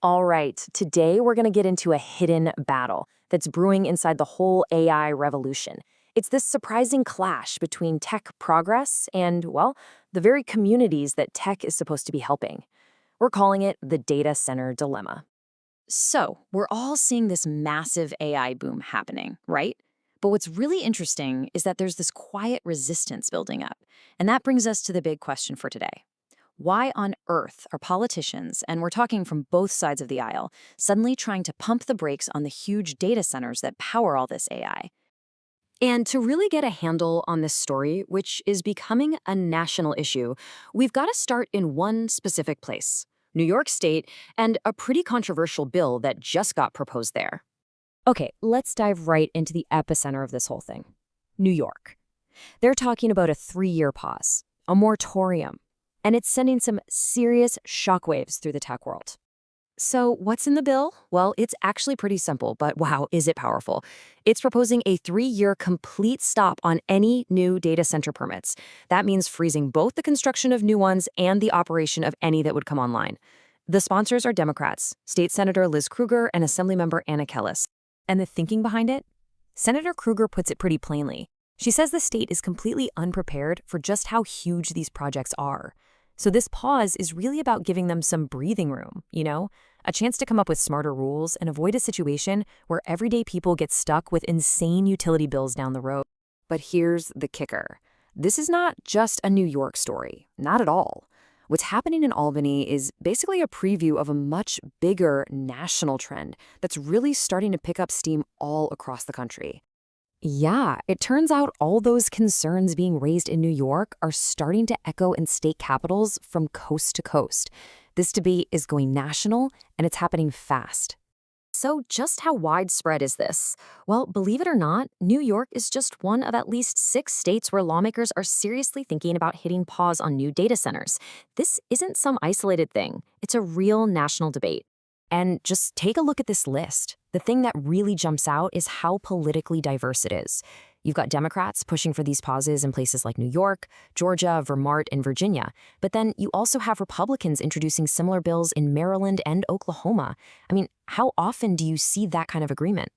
All right, today we're going to get into a hidden battle that's brewing inside the whole AI revolution. It's this surprising clash between tech progress and, well, the very communities that tech is supposed to be helping. We're calling it the data center dilemma. So, we're all seeing this massive AI boom happening, right? But what's really interesting is that there's this quiet resistance building up. And that brings us to the big question for today. Why on earth are politicians, and we're talking from both sides of the aisle, suddenly trying to pump the brakes on the huge data centers that power all this AI? And to really get a handle on this story, which is becoming a national issue, we've got to start in one specific place, New York State, and a pretty controversial bill that just got proposed there. Okay, let's dive right into the epicenter of this whole thing. New York. They're talking about a 3-year pause, a moratorium, and it's sending some serious shockwaves through the tech world. So, what's in the bill? Well, it's actually pretty simple, but wow, is it powerful. It's proposing a 3-year complete stop on any new data center permits. That means freezing both the construction of new ones and the operation of any that would come online. The sponsors are Democrats, State Senator Liz Krueger and Assemblymember Anna Kellis. And the thinking behind it? Senator Krueger puts it pretty plainly. She says the state is completely unprepared for just how huge these projects are. So this pause is really about giving them some breathing room, a chance to come up with smarter rules and avoid a situation where everyday people get stuck with insane utility bills down the road. But here's the kicker. This is not just a New York story, not at all. What's happening in Albany is basically a preview of a much bigger national trend that's really starting to pick up steam all across the country. Yeah, it turns out all those concerns being raised in New York are starting to echo in state capitals from coast to coast. This debate is going national, and it's happening fast. So just how widespread is this? Well, believe it or not, New York is just one of at least 6 states where lawmakers are seriously thinking about hitting pause on new data centers. This isn't some isolated thing. It's a real national debate. And just take a look at this list. The thing that really jumps out is how politically diverse it is. You've got Democrats pushing for these pauses in places like New York, Georgia, Vermont, and Virginia. But then you also have Republicans introducing similar bills in Maryland and Oklahoma. I mean, how often do you see that kind of agreement?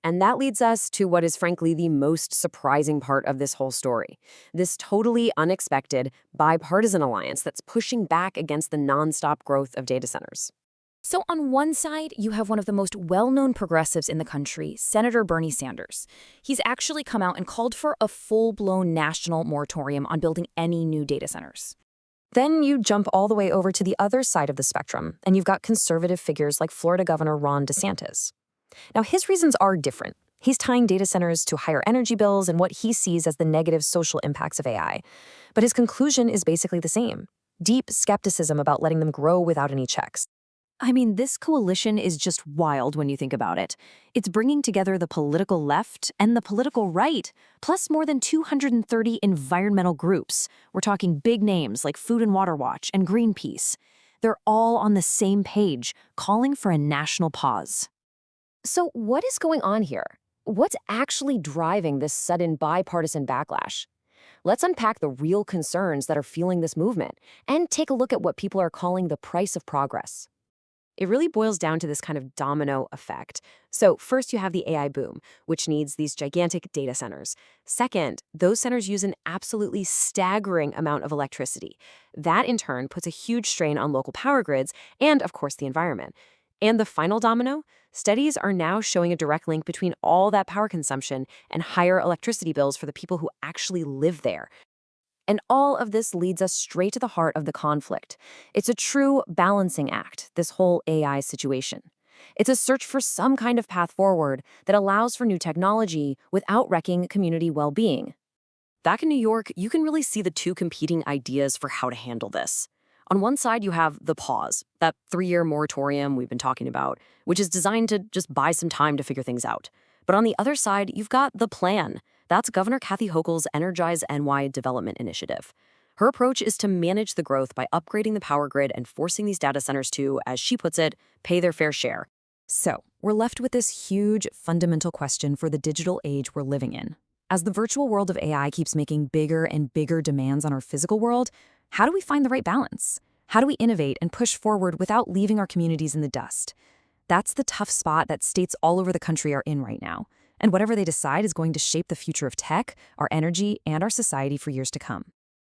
And that leads us to what is frankly the most surprising part of this whole story. This totally unexpected bipartisan alliance that's pushing back against the nonstop growth of data centers. So on one side, you have one of the most well-known progressives in the country, Senator Bernie Sanders. He's actually come out and called for a full-blown national moratorium on building any new data centers. Then you jump all the way over to the other side of the spectrum, and you've got conservative figures like Florida Governor Ron DeSantis. Now, his reasons are different. He's tying data centers to higher energy bills and what he sees as the negative social impacts of AI. But his conclusion is basically the same: deep skepticism about letting them grow without any checks. I mean, this coalition is just wild when you think about it. It's bringing together the political left and the political right, plus more than 230 environmental groups. We're talking big names like Food and Water Watch and Greenpeace. They're all on the same page, calling for a national pause. So what is going on here? What's actually driving this sudden bipartisan backlash? Let's unpack the real concerns that are fueling this movement and take a look at what people are calling the price of progress. It really boils down to this kind of domino effect. So first you have the AI boom, which needs these gigantic data centers. Second, those centers use an absolutely staggering amount of electricity. That in turn puts a huge strain on local power grids and, of course, the environment. And the final domino, studies are now showing a direct link between all that power consumption and higher electricity bills for the people who actually live there. And all of this leads us straight to the heart of the conflict. It's a true balancing act, this whole AI situation. It's a search for some kind of path forward that allows for new technology without wrecking community well-being. Back in New York, you can really see the two competing ideas for how to handle this. On one side, you have the pause, that 3-year moratorium we've been talking about, which is designed to just buy some time to figure things out. But on the other side, you've got the plan. That's Governor Kathy Hochul's Energize NY Development Initiative. Her approach is to manage the growth by upgrading the power grid and forcing these data centers to, as she puts it, pay their fair share. So, we're left with this huge, fundamental question for the digital age we're living in. As the virtual world of AI keeps making bigger and bigger demands on our physical world, how do we find the right balance? How do we innovate and push forward without leaving our communities in the dust? That's the tough spot that states all over the country are in right now. And whatever they decide is going to shape the future of tech, our energy, and our society for years to come.